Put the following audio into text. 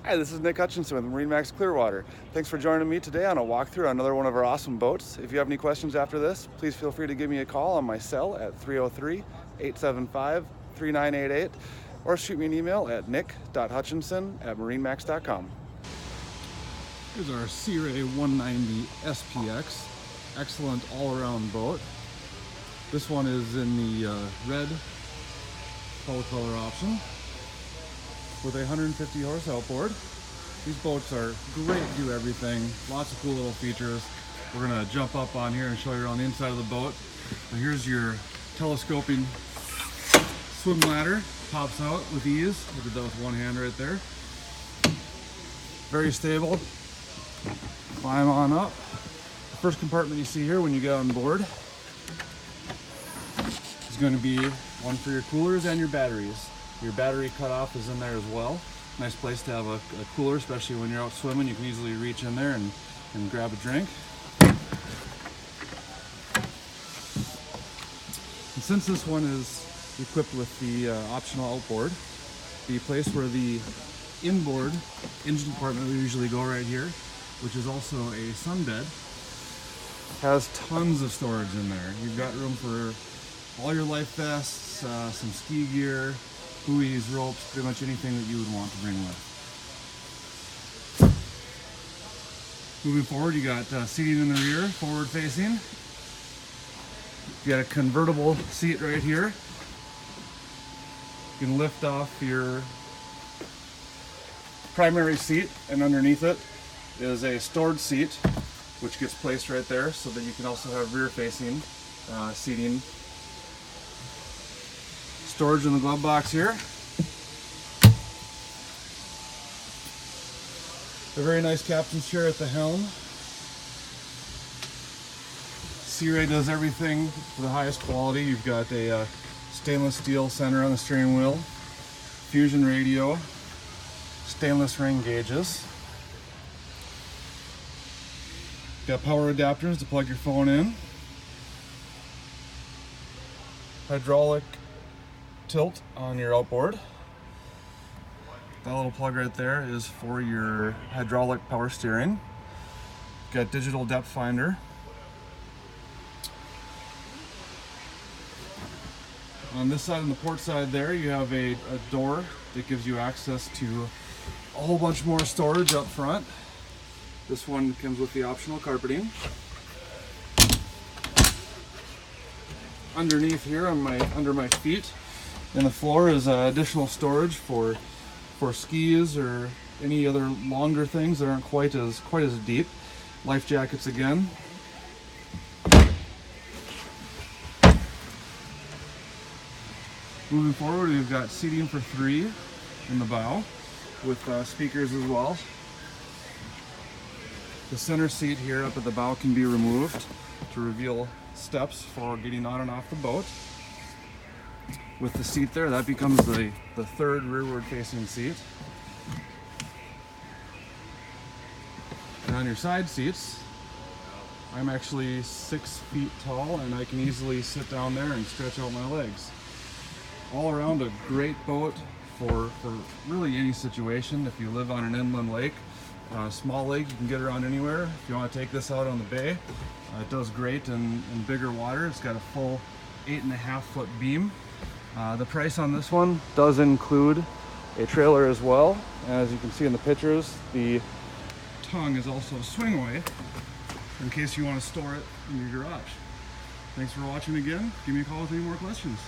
Hi, this is Nick Hutchinson with MarineMax Clearwater. Thanks for joining me today on a walkthrough on another one of our awesome boats. If you have any questions after this, please feel free to give me a call on my cell at 303-875-3988 or shoot me an email at nick.hutchinson@marinemax.com. Here's our Sea Ray 190 SPX. Excellent all-around boat. This one is in the red color option with a 150 horse outboard. These boats are great, do everything. Lots of cool little features. We're gonna jump up on here and show you around the inside of the boat. So here's your telescoping swim ladder. Pops out with ease. I did that with one hand right there. Very stable. Climb on up. The first compartment you see here when you get on board is going to be one for your coolers and your batteries. Your battery cutoff is in there as well. Nice place to have a cooler, especially when you're out swimming. You can easily reach in there and grab a drink. And since this one is equipped with the optional outboard, the place where the inboard engine compartment we usually go right here, which is also a sunbed, has tons of storage in there. You've got room for all your life vests, some ski gear, buoys, ropes, pretty much anything that you would want to bring with. Moving forward, you got seating in the rear, forward facing. You got a convertible seat right here. You can lift off your primary seat, and underneath it is a stored seat, which gets placed right there so that you can also have rear facing seating. Storage in the glove box here. A very nice captain's chair at the helm. Sea Ray does everything for the highest quality. You've got a stainless steel center on the steering wheel, fusion radio, stainless ring gauges. Got power adapters to plug your phone in. Hydraulic tilt on your outboard. That little plug right there is for your hydraulic power steering. Got digital depth finder. On this side and the port side there, you have a door that gives you access to a whole bunch more storage up front. This one comes with the optional carpeting. Underneath here under my feet in the floor is additional storage for skis or any other longer things that aren't quite as deep. Life jackets again. Moving forward, we've got seating for 3 in the bow with speakers as well. The center seat here up at the bow can be removed to reveal steps for getting on and off the boat. With the seat there, that becomes the third rearward facing seat. And on your side seats, I'm actually 6 feet tall and I can easily sit down there and stretch out my legs. All around a great boat for really any situation. If you live on an inland lake, small lake, you can get around anywhere. If you want to take this out on the bay, it does great in bigger water. It's got a full 8.5 foot beam. The price on this one does include a trailer as well. As you can see in the pictures, the tongue is also a swingaway in case you want to store it in your garage. Thanks for watching again. Give me a call with any more questions.